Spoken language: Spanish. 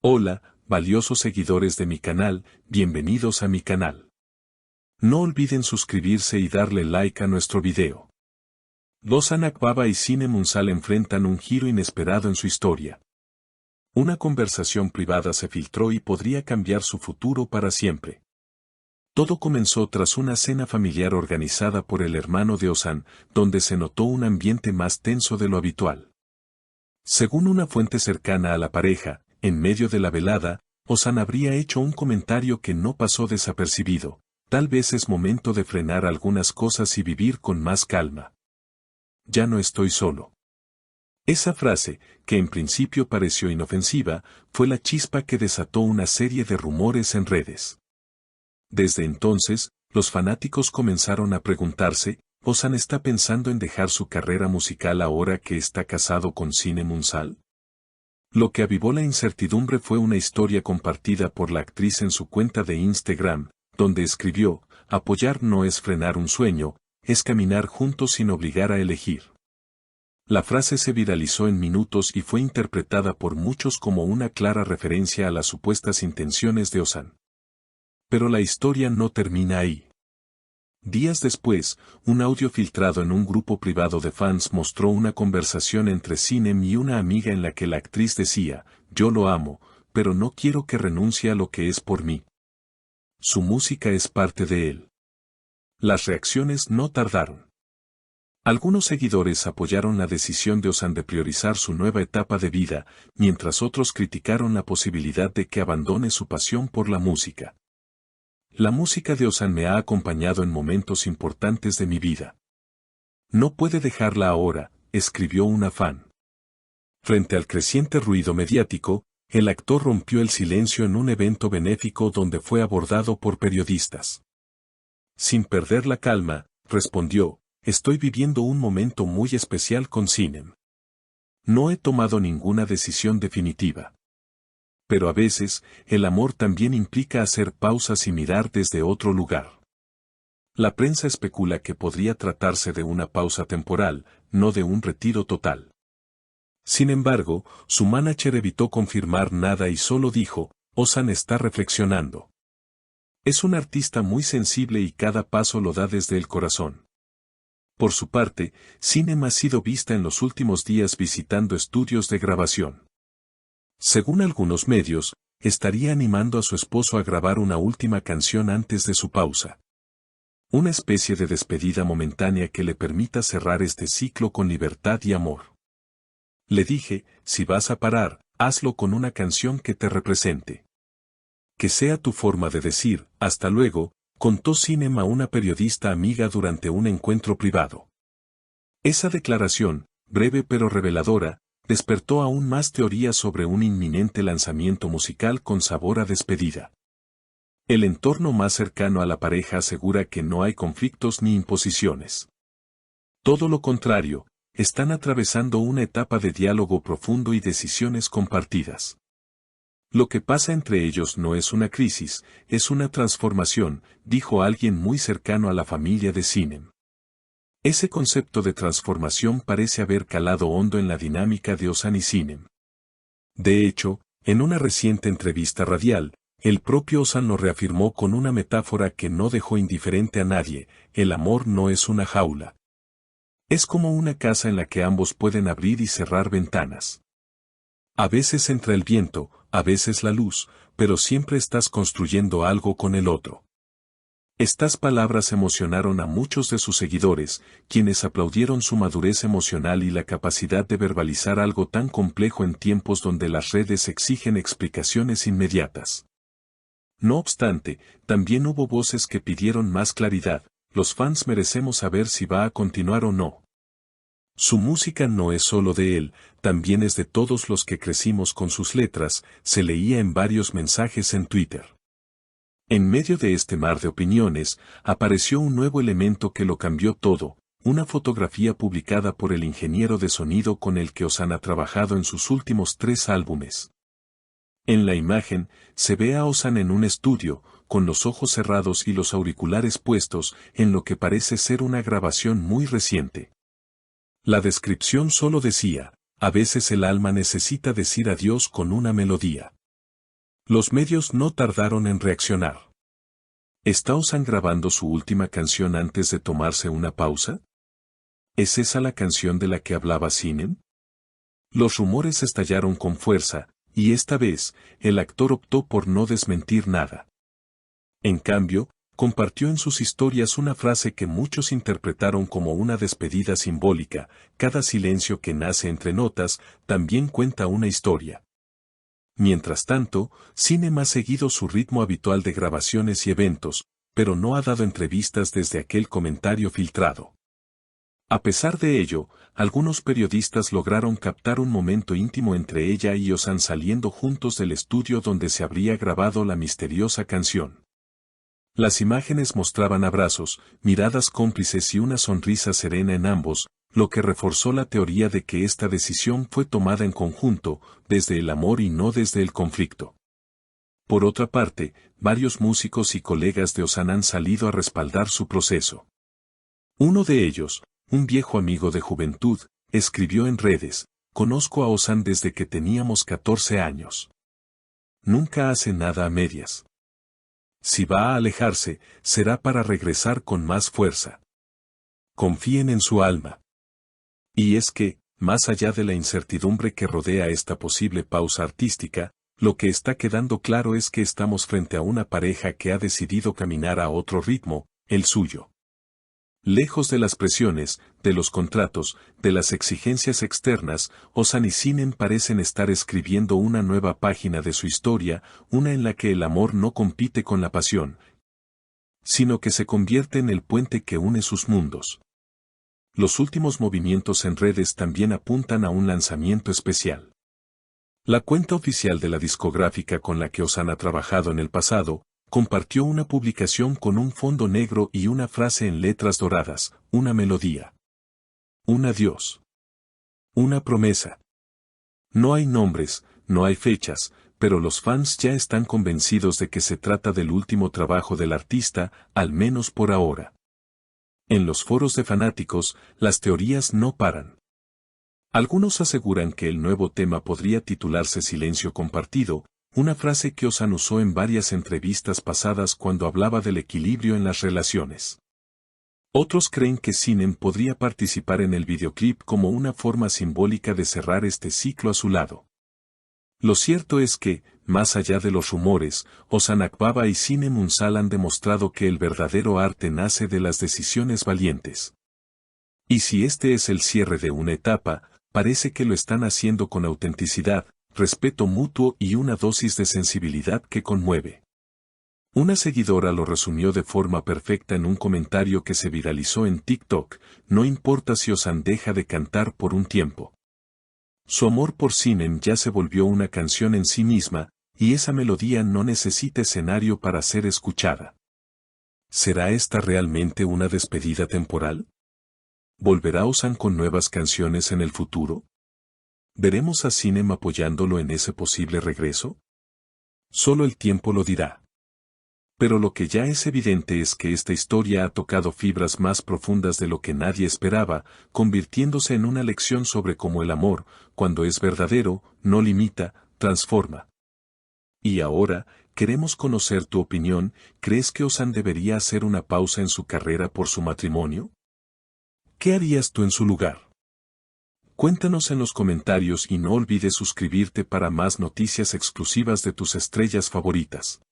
Hola, valiosos seguidores de mi canal, bienvenidos a mi canal. No olviden suscribirse y darle like a nuestro video. Ozan Akbaba y Sinem Unsal enfrentan un giro inesperado en su historia. Una conversación privada se filtró y podría cambiar su futuro para siempre. Todo comenzó tras una cena familiar organizada por el hermano de Ozan, donde se notó un ambiente más tenso de lo habitual. Según una fuente cercana a la pareja, en medio de la velada, Ozan habría hecho un comentario que no pasó desapercibido: tal vez es momento de frenar algunas cosas y vivir con más calma. Ya no estoy solo. Esa frase, que en principio pareció inofensiva, fue la chispa que desató una serie de rumores en redes. Desde entonces, los fanáticos comenzaron a preguntarse: ¿Ozan está pensando en dejar su carrera musical ahora que está casado con Sinem Unsal? Lo que avivó la incertidumbre fue una historia compartida por la actriz en su cuenta de Instagram, donde escribió: apoyar no es frenar un sueño, es caminar juntos sin obligar a elegir. La frase se viralizó en minutos y fue interpretada por muchos como una clara referencia a las supuestas intenciones de Ozan. Pero la historia no termina ahí. Días después, un audio filtrado en un grupo privado de fans mostró una conversación entre Sinem y una amiga en la que la actriz decía: yo lo amo, pero no quiero que renuncie a lo que es por mí. Su música es parte de él. Las reacciones no tardaron. Algunos seguidores apoyaron la decisión de Ozan de priorizar su nueva etapa de vida, mientras otros criticaron la posibilidad de que abandone su pasión por la música. La música de Ozan me ha acompañado en momentos importantes de mi vida. No puede dejarla ahora, escribió una fan. Frente al creciente ruido mediático, el actor rompió el silencio en un evento benéfico donde fue abordado por periodistas. Sin perder la calma, respondió: estoy viviendo un momento muy especial con Sinem. No he tomado ninguna decisión definitiva. Pero a veces, el amor también implica hacer pausas y mirar desde otro lugar. La prensa especula que podría tratarse de una pausa temporal, no de un retiro total. Sin embargo, su manager evitó confirmar nada y solo dijo: Ozan está reflexionando. Es un artista muy sensible y cada paso lo da desde el corazón. Por su parte, Sinem ha sido vista en los últimos días visitando estudios de grabación. Según algunos medios, estaría animando a su esposo a grabar una última canción antes de su pausa. Una especie de despedida momentánea que le permita cerrar este ciclo con libertad y amor. Le dije: si vas a parar, hazlo con una canción que te represente. Que sea tu forma de decir hasta luego, contó Sinem a una periodista amiga durante un encuentro privado. Esa declaración, breve pero reveladora, despertó aún más teorías sobre un inminente lanzamiento musical con sabor a despedida. El entorno más cercano a la pareja asegura que no hay conflictos ni imposiciones. Todo lo contrario, están atravesando una etapa de diálogo profundo y decisiones compartidas. Lo que pasa entre ellos no es una crisis, es una transformación, dijo alguien muy cercano a la familia de Sinem. Ese concepto de transformación parece haber calado hondo en la dinámica de Ozan y Sinem. De hecho, en una reciente entrevista radial, el propio Ozan lo reafirmó con una metáfora que no dejó indiferente a nadie: el amor no es una jaula. Es como una casa en la que ambos pueden abrir y cerrar ventanas. A veces entra el viento, a veces la luz, pero siempre estás construyendo algo con el otro. Estas palabras emocionaron a muchos de sus seguidores, quienes aplaudieron su madurez emocional y la capacidad de verbalizar algo tan complejo en tiempos donde las redes exigen explicaciones inmediatas. No obstante, también hubo voces que pidieron más claridad: los fans merecemos saber si va a continuar o no. Su música no es solo de él, también es de todos los que crecimos con sus letras, se leía en varios mensajes en Twitter. En medio de este mar de opiniones, apareció un nuevo elemento que lo cambió todo: una fotografía publicada por el ingeniero de sonido con el que Ozan ha trabajado en sus últimos 3 álbumes. En la imagen, se ve a Ozan en un estudio, con los ojos cerrados y los auriculares puestos, en lo que parece ser una grabación muy reciente. La descripción solo decía: a veces el alma necesita decir adiós con una melodía. Los medios no tardaron en reaccionar. ¿Está Ozan grabando su última canción antes de tomarse una pausa? ¿Es esa la canción de la que hablaba Sinem? Los rumores estallaron con fuerza, y esta vez, el actor optó por no desmentir nada. En cambio, compartió en sus historias una frase que muchos interpretaron como una despedida simbólica: cada silencio que nace entre notas, también cuenta una historia. Mientras tanto, Sinem ha seguido su ritmo habitual de grabaciones y eventos, pero no ha dado entrevistas desde aquel comentario filtrado. A pesar de ello, algunos periodistas lograron captar un momento íntimo entre ella y Ozan saliendo juntos del estudio donde se habría grabado la misteriosa canción. Las imágenes mostraban abrazos, miradas cómplices y una sonrisa serena en ambos, lo que reforzó la teoría de que esta decisión fue tomada en conjunto, desde el amor y no desde el conflicto. Por otra parte, varios músicos y colegas de Ozan han salido a respaldar su proceso. Uno de ellos, un viejo amigo de juventud, escribió en redes: «Conozco a Ozan desde que teníamos 14 años. Nunca hace nada a medias. Si va a alejarse, será para regresar con más fuerza. Confíen en su alma». Y es que, más allá de la incertidumbre que rodea esta posible pausa artística, lo que está quedando claro es que estamos frente a una pareja que ha decidido caminar a otro ritmo, el suyo. Lejos de las presiones, de los contratos, de las exigencias externas, Ozan y Sinem parecen estar escribiendo una nueva página de su historia, una en la que el amor no compite con la pasión, sino que se convierte en el puente que une sus mundos. Los últimos movimientos en redes también apuntan a un lanzamiento especial. La cuenta oficial de la discográfica con la que Ozan ha trabajado en el pasado, compartió una publicación con un fondo negro y una frase en letras doradas: una melodía. Un adiós. Una promesa. No hay nombres, no hay fechas, pero los fans ya están convencidos de que se trata del último trabajo del artista, al menos por ahora. En los foros de fanáticos, las teorías no paran. Algunos aseguran que el nuevo tema podría titularse Silencio Compartido, una frase que Ozan usó en varias entrevistas pasadas cuando hablaba del equilibrio en las relaciones. Otros creen que Sinem podría participar en el videoclip como una forma simbólica de cerrar este ciclo a su lado. Lo cierto es que, más allá de los rumores, Ozan Akbaba y Sinem Unsal han demostrado que el verdadero arte nace de las decisiones valientes. Y si este es el cierre de una etapa, parece que lo están haciendo con autenticidad, respeto mutuo y una dosis de sensibilidad que conmueve. Una seguidora lo resumió de forma perfecta en un comentario que se viralizó en TikTok: «No importa si Ozan deja de cantar por un tiempo. Su amor por Sinem ya se volvió una canción en sí misma, y esa melodía no necesita escenario para ser escuchada». ¿Será esta realmente una despedida temporal? ¿Volverá Ozan con nuevas canciones en el futuro? ¿Veremos a Sinem apoyándolo en ese posible regreso? Solo el tiempo lo dirá. Pero lo que ya es evidente es que esta historia ha tocado fibras más profundas de lo que nadie esperaba, convirtiéndose en una lección sobre cómo el amor, cuando es verdadero, no limita, transforma. Y ahora, queremos conocer tu opinión. ¿Crees que Ozan debería hacer una pausa en su carrera por su matrimonio? ¿Qué harías tú en su lugar? Cuéntanos en los comentarios y no olvides suscribirte para más noticias exclusivas de tus estrellas favoritas.